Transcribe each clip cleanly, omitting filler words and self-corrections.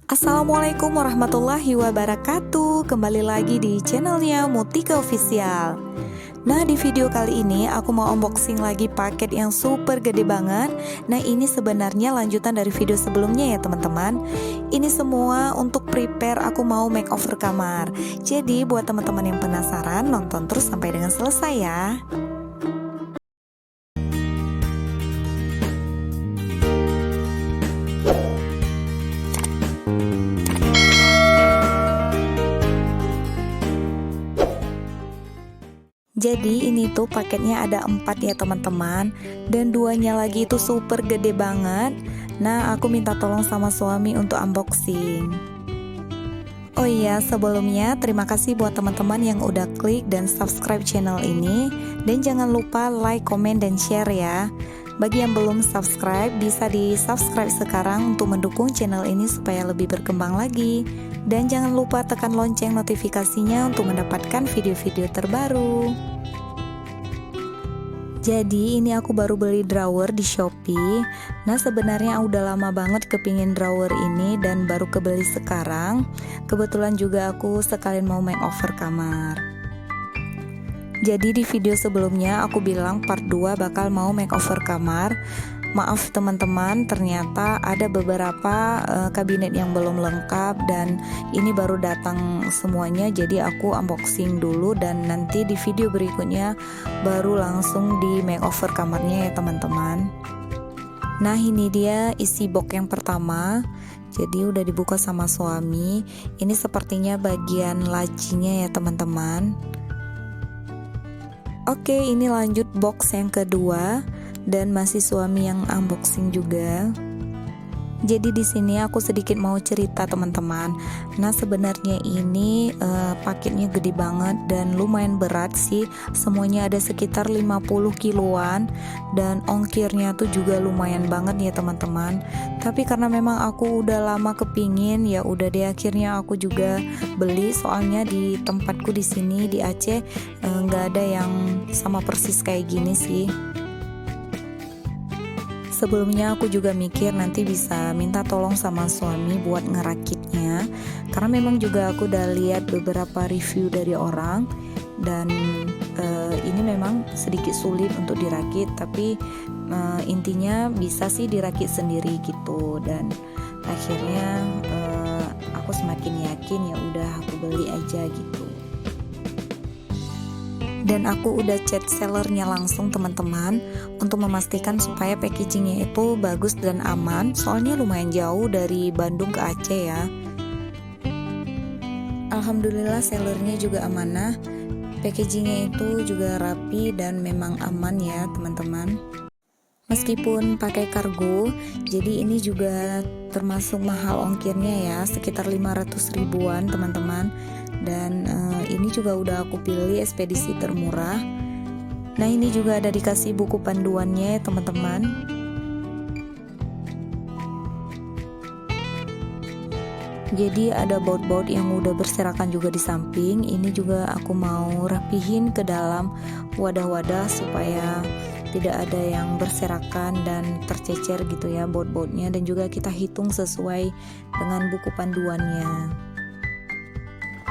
Assalamualaikum warahmatullahi wabarakatuh. Kembali lagi di channelnya Mutika Official. Nah, di video kali ini aku mau unboxing lagi paket yang super gede banget. Nah, ini sebenarnya lanjutan dari video sebelumnya ya teman-teman. Ini semua untuk prepare aku mau makeover kamar. Jadi buat teman-teman yang penasaran, nonton terus sampai dengan selesai ya. Jadi ini tuh paketnya ada 4 ya teman-teman, dan duanya lagi itu super gede banget. Nah, aku minta tolong sama suami untuk unboxing. Oh iya, sebelumnya terima kasih buat teman-teman yang udah klik dan subscribe channel ini. Dan jangan lupa like, komen, dan share ya. Bagi yang belum subscribe, bisa di subscribe sekarang untuk mendukung channel ini supaya lebih berkembang lagi. Dan jangan lupa tekan lonceng notifikasinya untuk mendapatkan video-video terbaru. Jadi ini aku baru beli drawer di Shopee. Nah, sebenarnya udah lama banget kepingin drawer ini dan baru kebeli sekarang. Kebetulan juga aku sekalian mau makeover kamar. Jadi di video sebelumnya aku bilang part 2 bakal mau makeover kamar. Maaf teman-teman, ternyata ada beberapa kabinet yang belum lengkap dan ini baru datang semuanya. Jadi aku unboxing dulu dan nanti di video berikutnya baru langsung di makeover kamarnya ya teman-teman. Nah, ini dia isi box yang pertama. Jadi udah dibuka sama suami. Ini sepertinya bagian lacinya ya teman-teman. Oke, ini lanjut box yang kedua. Dan masih suami yang unboxing juga. Jadi di sini aku sedikit mau cerita teman-teman. Nah, sebenarnya ini paketnya gede banget dan lumayan berat sih. Semuanya ada sekitar 50 kiloan dan ongkirnya tuh juga lumayan banget ya teman-teman. Tapi karena memang aku udah lama kepingin, ya udah deh akhirnya aku juga beli. Soalnya di tempatku di sini di Aceh nggak ada yang sama persis kayak gini sih. Sebelumnya aku juga mikir nanti bisa minta tolong sama suami buat ngerakitnya. Karena memang juga aku udah lihat beberapa review dari orang. Dan ini memang sedikit sulit untuk dirakit. Tapi intinya bisa sih dirakit sendiri gitu. Dan akhirnya aku semakin yakin ya udah aku beli aja gitu. Dan aku udah chat sellernya langsung teman-teman untuk memastikan supaya packagingnya itu bagus dan aman. Soalnya lumayan jauh dari Bandung ke Aceh ya. Alhamdulillah sellernya juga amanah. Packagingnya itu juga rapi dan memang aman ya teman-teman. Meskipun pakai kargo, jadi ini juga termasuk mahal ongkirnya ya, sekitar 500 ribuan teman-teman. Dan ini juga udah aku pilih ekspedisi termurah. Nah, ini juga ada dikasih buku panduannya ya teman-teman. Jadi ada baut-baut yang udah berserakan juga di samping. Ini juga aku mau rapihin ke dalam wadah-wadah supaya tidak ada yang berserakan dan tercecer gitu ya baut-bautnya. Dan juga kita hitung sesuai dengan buku panduannya.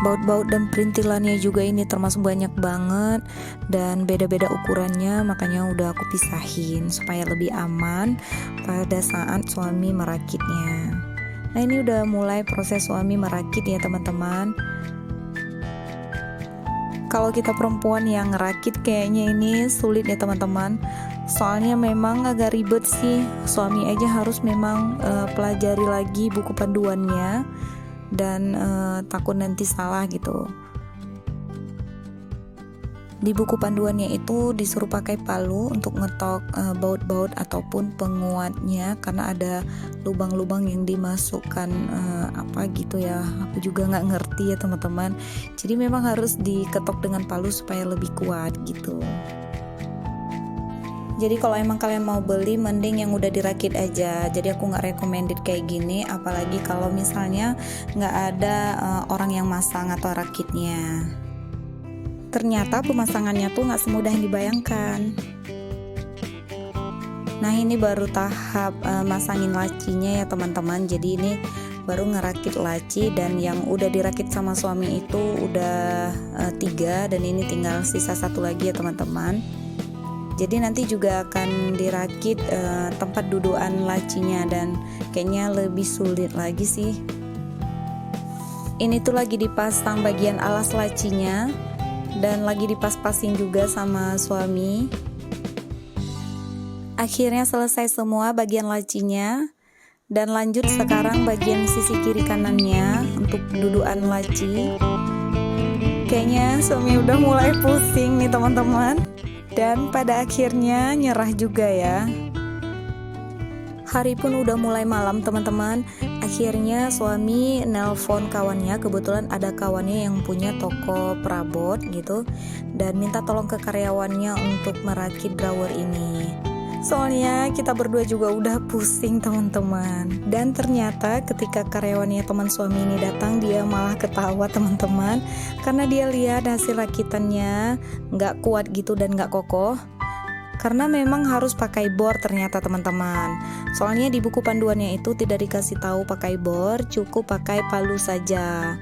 Baut-baut dan perintilannya juga ini termasuk banyak banget dan beda-beda ukurannya, makanya udah aku pisahin supaya lebih aman pada saat suami merakitnya. Nah, ini udah mulai proses suami merakit ya teman-teman. Kalau kita perempuan yang ngerakit kayaknya ini sulit ya teman-teman. Soalnya memang agak ribet sih. Suami aja harus memang pelajari lagi buku panduannya. Dan takut nanti salah gitu. Di buku panduannya itu disuruh pakai palu untuk ngetok baut-baut ataupun penguatnya, karena ada lubang-lubang yang dimasukkan apa gitu ya. Aku juga nggak ngerti ya teman-teman. Jadi memang harus diketok dengan palu supaya lebih kuat gitu. Jadi kalau emang kalian mau beli, mending yang udah dirakit aja. Jadi aku nggak recommended kayak gini, apalagi kalau misalnya nggak ada orang yang masang atau rakitnya. Ternyata pemasangannya tuh nggak semudah yang dibayangkan. Nah, ini baru tahap masangin lacinya ya teman-teman. Jadi ini baru ngerakit laci, dan yang udah dirakit sama suami itu udah 3 dan ini tinggal sisa 1 lagi ya teman-teman. Jadi nanti juga akan dirakit tempat dudukan lacinya, dan kayaknya lebih sulit lagi sih. Ini tuh lagi dipasang bagian alas lacinya dan lagi dipas-pasin juga sama suami. Akhirnya selesai semua bagian lacinya, dan lanjut sekarang bagian sisi kiri kanannya untuk dudukan laci. Kayaknya suami udah mulai pusing nih teman-teman, dan pada akhirnya nyerah juga ya. Hari pun udah mulai malam teman-teman. Akhirnya suami nelpon kawannya, kebetulan ada kawannya yang punya toko perabot gitu, dan minta tolong ke karyawannya untuk merakit drawer ini. Soalnya kita berdua juga udah pusing teman-teman. Dan ternyata ketika karyawannya teman suami ini datang, dia malah ketawa teman-teman, karena dia lihat hasil rakitannya nggak kuat gitu dan nggak kokoh. Karena memang harus pakai bor ternyata teman-teman. Soalnya di buku panduannya itu tidak dikasih tahu pakai bor, cukup pakai palu saja.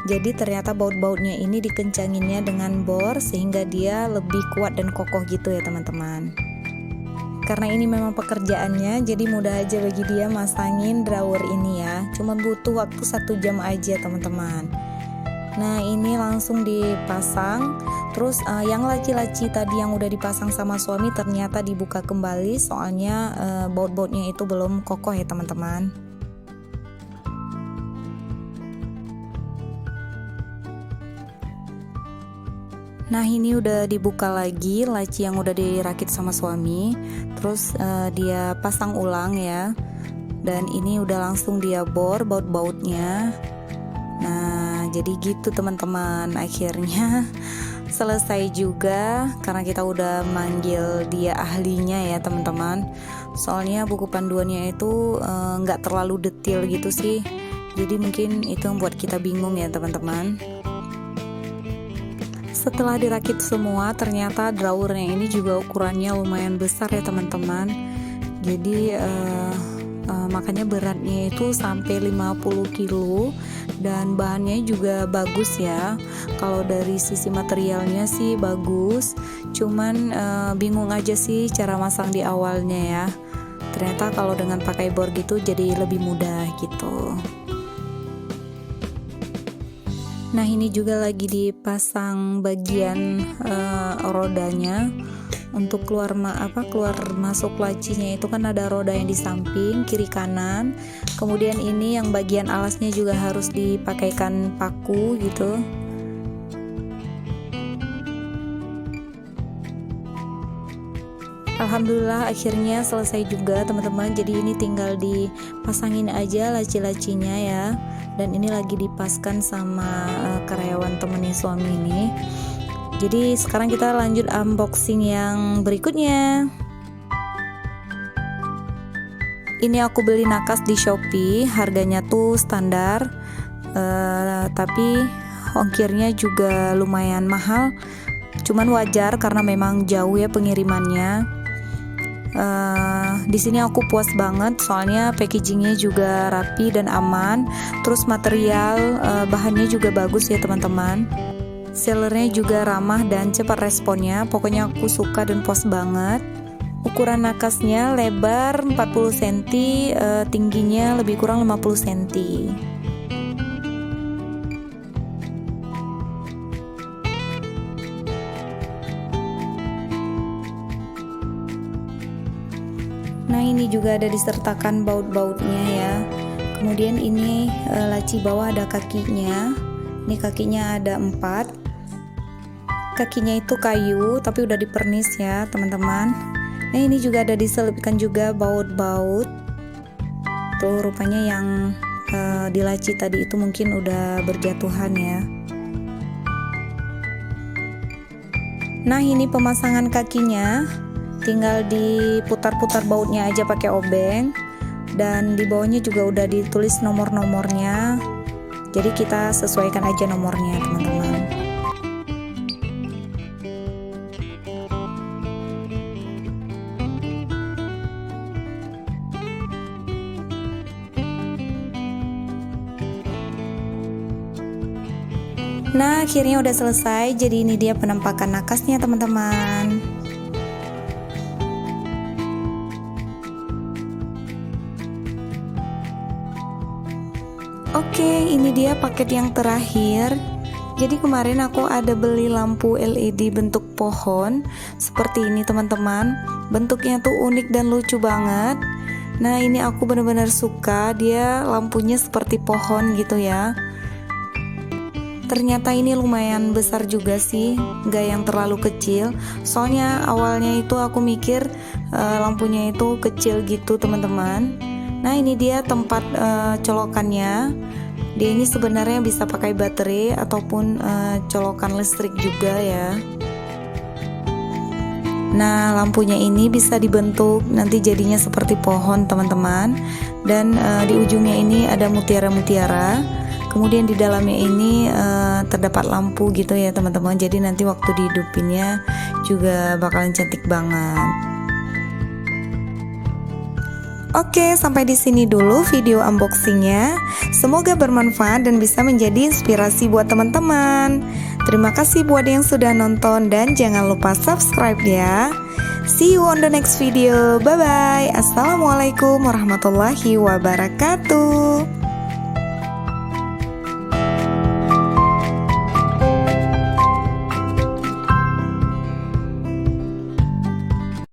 Jadi ternyata baut-bautnya ini dikencanginnya dengan bor sehingga dia lebih kuat dan kokoh gitu ya teman-teman. Karena ini memang pekerjaannya, jadi mudah aja bagi dia masangin drawer ini ya. Cuma butuh waktu 1 jam aja teman-teman. Nah ini langsung dipasang. Terus yang laci-laci tadi yang udah dipasang sama suami ternyata dibuka kembali, soalnya baut-bautnya itu belum kokoh ya teman-teman. Nah ini udah dibuka lagi laci yang udah dirakit sama suami. Terus dia pasang ulang ya. Dan ini udah langsung dia bor baut-bautnya. Nah jadi gitu teman-teman. Akhirnya selesai juga, karena kita udah manggil dia ahlinya ya teman-teman. Soalnya buku panduannya itu nggak terlalu detail gitu sih. Jadi mungkin itu yang buat kita bingung ya teman-teman. Setelah dirakit semua, ternyata drawernya ini juga ukurannya lumayan besar ya teman-teman. Jadi makanya beratnya itu sampai 50 kilo, dan bahannya juga bagus ya. Kalau dari sisi materialnya sih bagus, cuman bingung aja sih cara masang di awalnya ya. Ternyata kalau dengan pakai bor gitu jadi lebih mudah gitu. Nah ini juga lagi dipasang bagian rodanya untuk keluar masuk lacinya itu kan ada roda yang di samping kiri kanan. Kemudian ini yang bagian alasnya juga harus dipakaikan paku gitu. Alhamdulillah akhirnya selesai juga teman-teman. Jadi ini tinggal dipasangin aja laci-lacinya ya. Dan ini lagi dipaskan sama karyawan temennya suami ini. Jadi sekarang kita lanjut unboxing yang berikutnya. Ini aku beli nakas di Shopee, harganya tuh standar, tapi ongkirnya juga lumayan mahal. Cuman wajar karena memang jauh ya pengirimannya. Di sini aku puas banget, soalnya packagingnya juga rapi dan aman. Terus material bahannya juga bagus ya teman-teman. Sellernya juga ramah dan cepat responnya. Pokoknya aku suka dan puas banget. Ukuran nakasnya lebar 40 cm, tingginya lebih kurang 50 cm. Nah ini juga ada disertakan baut-bautnya ya. Kemudian ini laci bawah ada kakinya. Ini kakinya ada 4. Kakinya itu kayu tapi udah dipernis ya teman-teman. Nah ini juga ada diselipkan juga baut-baut. Tuh rupanya yang di laci tadi itu mungkin udah berjatuhan ya. Nah ini pemasangan kakinya. Tinggal diputar-putar bautnya aja pakai obeng, dan di bawahnya juga udah ditulis nomor-nomornya. Jadi kita sesuaikan aja nomornya teman-teman. Nah, akhirnya udah selesai. Jadi ini dia penampakan nakasnya teman-teman. Oke, ini dia paket yang terakhir. Jadi kemarin aku ada beli lampu LED bentuk pohon seperti ini teman-teman. Bentuknya tuh unik dan lucu banget. Nah, ini aku benar-benar suka, dia lampunya seperti pohon gitu ya. Ternyata ini lumayan besar juga sih, nggak yang terlalu kecil. Soalnya awalnya itu aku mikir lampunya itu kecil gitu teman-teman. Nah, ini dia tempat colokannya. Dia ini sebenarnya bisa pakai baterai ataupun colokan listrik juga ya. Nah, lampunya ini bisa dibentuk nanti jadinya seperti pohon teman-teman. Dan di ujungnya ini ada mutiara-mutiara. Kemudian di dalamnya ini terdapat lampu gitu ya teman-teman. Jadi nanti waktu dihidupinnya juga bakalan cantik banget. Oke, sampai di sini dulu video unboxingnya. Semoga bermanfaat dan bisa menjadi inspirasi buat teman-teman. Terima kasih buat yang sudah nonton dan jangan lupa subscribe ya. See you on the next video. Bye bye. Assalamualaikum warahmatullahi wabarakatuh.